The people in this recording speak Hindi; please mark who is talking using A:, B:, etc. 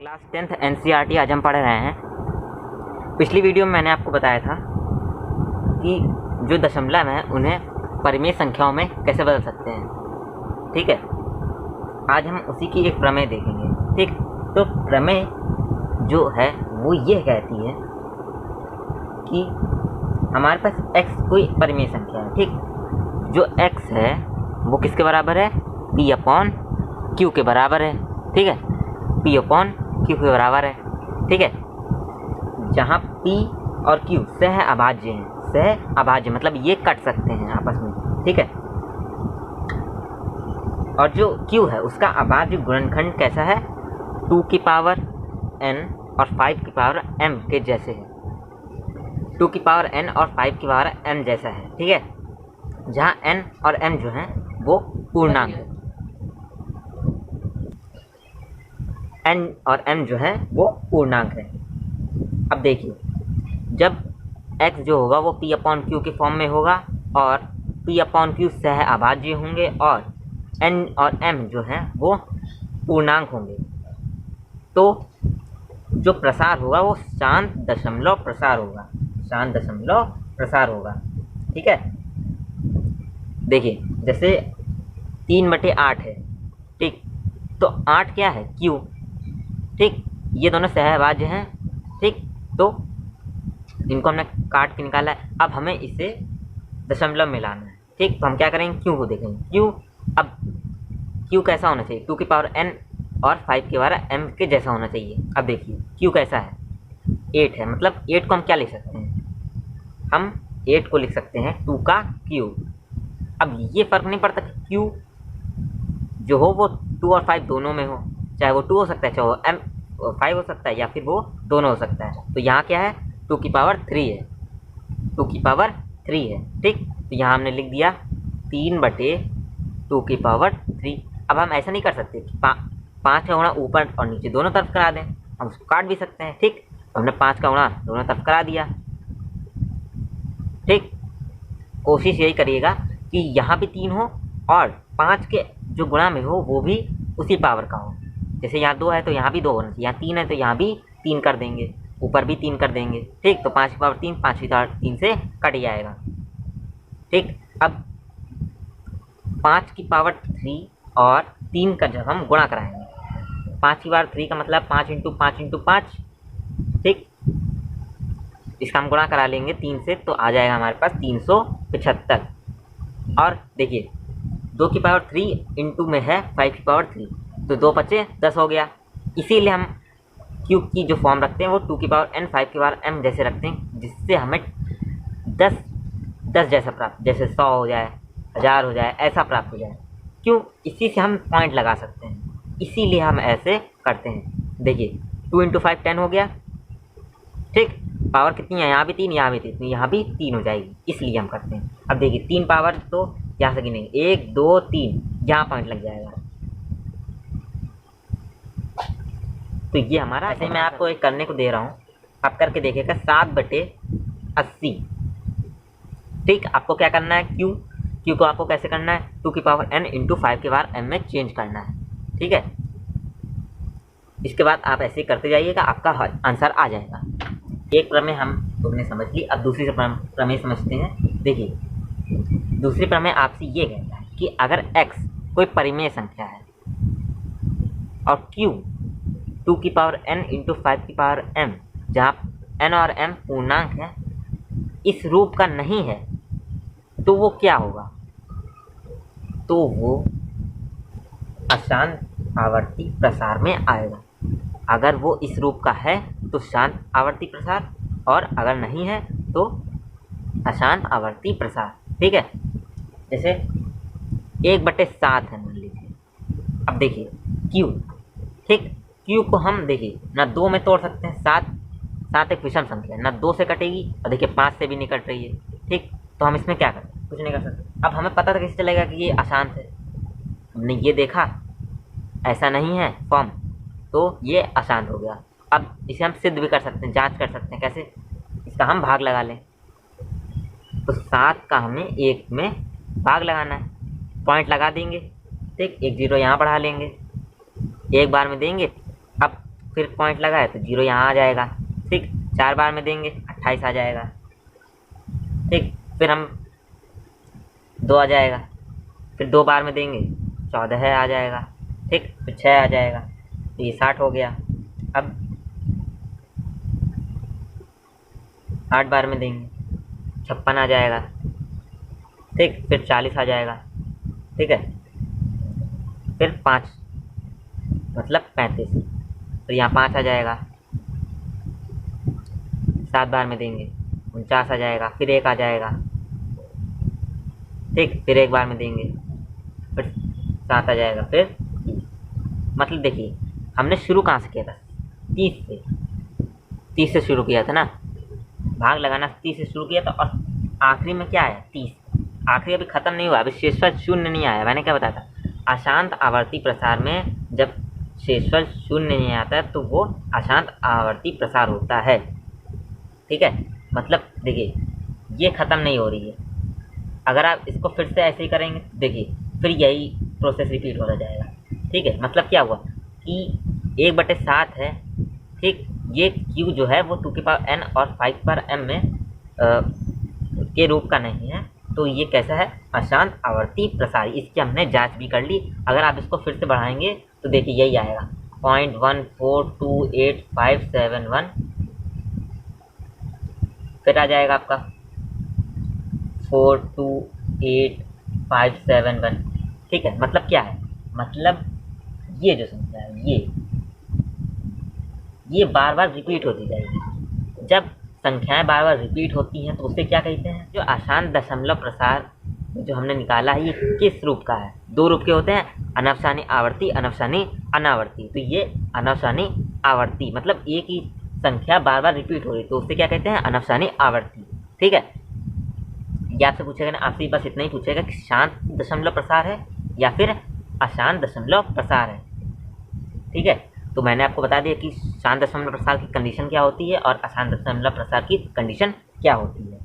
A: क्लास 10th NCERT आज हम पढ़ रहे हैं। पिछली वीडियो में मैंने आपको बताया था कि जो दशमलव हैं उन्हें परिमेय संख्याओं में कैसे बदल सकते हैं। ठीक है, आज हम उसी की एक प्रमेय देखेंगे। ठीक, तो प्रमेय जो है वो ये कहती है कि हमारे पास x कोई परिमेय संख्या है। ठीक, जो x है वो किसके बराबर है? P/Q के बराबर है। ठीक है, P/Q के बराबर है। ठीक है, जहाँ P और Q सह अभाज्य हैं। सह अभाज्य मतलब ये कट सकते हैं आपस में। ठीक है, और जो Q है उसका अभाज्य गुणनखंड कैसा है? 2 की पावर n और 5 की पावर m के जैसे है। 2 की पावर n और 5 की पावर m जैसा है। ठीक है, जहाँ n और m जो है वो पूर्णांक है। n और m जो है वो पूर्णांक है। अब देखिए, जब x जो होगा वो P/Q के फॉर्म में होगा और P/Q सह अभाज्य होंगे और n और m जो है वो पूर्णांक होंगे, तो जो प्रसार होगा वो शांत दशमलव प्रसार होगा। शांत दशमलव प्रसार होगा। ठीक है, देखिए जैसे 3/8 है। ठीक, तो 8 क्या है? Q। ठीक, ये दोनों सहअभाज्य हैं। ठीक, तो इनको हमने काट के निकाला है। अब हमें इसे दशमलव में लाना है। ठीक, तो हम क्या करेंगे? Q को देखेंगे। Q, अब Q कैसा होना चाहिए? 2 की पावर n और 5 की पावर m के जैसा होना चाहिए। अब देखिए Q कैसा है? 8 है, मतलब 8 को हम क्या लिख सकते हैं? हम 8 को लिख सकते हैं 2 का क्यूब। अब ये फर्क नहीं पड़ता कि Q जो हो वो 2 और 5 दोनों में हो, चाहे वो 2 हो सकता है, चाहे वो m 5 हो सकता है, या फिर वो दोनों हो सकता है। तो यहाँ क्या है? 2 की पावर 3 है। 2 की पावर 3 है। ठीक, तो यहाँ हमने लिख दिया 3/2 की पावर 3। अब हम ऐसा नहीं कर सकते कि 5 का गुणा ऊपर और नीचे दोनों तरफ करा दें, हम उसको काट भी सकते हैं। ठीक, तो हमने 5 का गुणा दोनों तरफ करा दिया। ठीक, कोशिश यही करिएगा कि यहाँ भी 3 हो और 5 के जो गुणा में हो वो भी उसी पावर का हो। जैसे यहाँ 2 है तो यहाँ भी 2 होना चाहिए, यहाँ 3 है तो यहाँ भी 3 कर देंगे, ऊपर भी 3 कर देंगे। ठीक, तो 5 की पावर 3, 5 की पावर 3 से कट जाएगा। ठीक, अब 5 की पावर 3 और 3 का जब हम गुणा कराएंगे, 5 की पावर 3 का मतलब 5 × 5 × 5। ठीक, इसका हम गुणा करा लेंगे 3 से, तो आ जाएगा हमारे पास 375। और देखिए 2 की पावर 3 इंटू में है 5 की पावर 3, तो 2 बचे 10 हो गया। इसीलिए हम क्यूब की जो फॉर्म रखते हैं वो 2 की पावर n 5 की पावर m जैसे रखते हैं, जिससे हमें 10 जैसा प्राप्त, जैसे 100 हो जाए, 1000 हो जाए, ऐसा प्राप्त हो जाए। क्यों? इसी से हम पॉइंट लगा सकते हैं, इसीलिए हम ऐसे करते हैं। देखिए 2 × 5 10 हो गया। ठीक, पावर कितनी है? यहाँ भी 3, यहाँ भी 3, यहाँ भी 3 हो जाएगी, इसलिए हम करते हैं। अब देखिए 3 पावर तो यहाँ से गिनेंगे 1 2 3, यहाँ पॉइंट लग जाएगा। तो ये हमारा, ऐसे मैं आपको एक करने को दे रहा हूँ, आप करके देखिएगा। 7/80। ठीक, आपको क्या करना है? Q को आपको कैसे करना है? 2 की पावर n × 5 की पावर m में चेंज करना है। ठीक है, इसके बाद आप ऐसे करते जाइएगा, आपका आंसर आ जाएगा। एक प्रमेय हम तुमने समझ ली, अब दूसरी प्रमेय समझते हैं। देखिए दूसरी प्रमेय आपसे ये कहता है कि अगर x कोई परिमेय संख्या है और Q 2 की पावर n × 5 की पावर m, जहाँ n और m पूर्णांक है, इस रूप का नहीं है, तो वो क्या होगा? तो वो अशांत आवर्ती प्रसार में आएगा। अगर वो इस रूप का है तो शांत आवर्ती प्रसार, और अगर नहीं है तो अशांत आवर्ती प्रसार। ठीक है, जैसे 1/7 है मान लीजिए। अब देखिए Q। ठीक, Q को हम देखिए ना 2 में तोड़ सकते हैं। 7 एक विषम संख्या है, ना 2 से कटेगी, और देखिए 5 से भी नहीं कट रही है। ठीक, तो हम इसमें क्या करें? कुछ नहीं कर सकते। अब हमें पता था कैसे चलेगा कि ये अशांत है? हमने ये देखा ऐसा नहीं है फॉर्म, तो ये अशांत हो गया। अब इसे हम सिद्ध भी कर सकते हैं, जांच कर सकते हैं। कैसे? इसका हम भाग लगा लें, तो 7 का हमें 1 में भाग लगाना है, पॉइंट लगा देंगे। ठीक, 1 0 यहाँ बढ़ा लेंगे, एक बार में देंगे। अब फिर पॉइंट लगा है तो 0 यहाँ आ जाएगा। ठीक, 4 बार में देंगे 28 आ जाएगा। ठीक, फिर हम 2 आ जाएगा, फिर 2 बार में देंगे 14 आ जाएगा। ठीक, फिर 6 आ जाएगा, तो ये 60 हो गया। अब 8 बार में देंगे 56 आ जाएगा। ठीक, फिर 40 आ जाएगा। ठीक है, फिर 5 मतलब 35, तो यहाँ 5 आ जाएगा। 7 बार में देंगे 49 आ जाएगा, फिर 1 आ जाएगा। ठीक, फिर 1 बार में देंगे फिर 7 आ जाएगा, फिर 30। मतलब देखिए हमने शुरू कहाँ से किया था, 30 से शुरू किया था ना, भाग लगाना 30 से शुरू किया था, और आखिरी में क्या है 30। आखिरी अभी खत्म नहीं हुआ, अभी शेषफल शून्य नहीं आया। मैंने क्या बताया था, अशांत आवर्ती प्रसार में जब शेषफल शून्य नहीं आता है तो वो अशांत आवर्ती प्रसार होता है। ठीक है, मतलब देखिए ये खत्म नहीं हो रही है। अगर आप इसको फिर से ऐसे ही करेंगे देखिए फिर यही प्रोसेस रिपीट होता जाएगा। ठीक है, मतलब क्या हुआ कि 1/7 है। ठीक, ये q जो है वो 2 की पावर n और 5 पावर m में के रूप का नहीं है, तो ये कैसा है, अशांत आवर्ती प्रसार। इसकी हमने जांच भी कर ली। अगर आप इसको फिर से बढ़ाएंगे तो देखिए यही आएगा 0.142857 फिर आ जाएगा आपका 428571। ठीक है, मतलब क्या है, मतलब ये जो संख्या है ये बार बार रिपीट होती जाएगी। जब संख्याएं बार बार रिपीट होती हैं तो उसे क्या कहते हैं, जो अशांत दशमलव प्रसार जो हमने निकाला है ये किस रूप का है, 2 रूप के होते हैं, अनवसानी आवर्ती, अनवसानी अनावर्ती। तो ये अनवसानी आवर्ती मतलब एक ही संख्या बार बार रिपीट हो रही तो उसे क्या कहते हैं, अनवसानी आवर्ती। ठीक है, ये आपसे पूछेगा ना, आपसे बस इतना ही पूछेगा कि शांत दशमलव प्रसार है या फिर अशांत दशमलव प्रसार है। ठीक है, तो मैंने आपको बता दिया कि शांत दशमलव प्रसार की कंडीशन क्या होती है और अशांत दशमलव प्रसार की कंडीशन क्या होती है।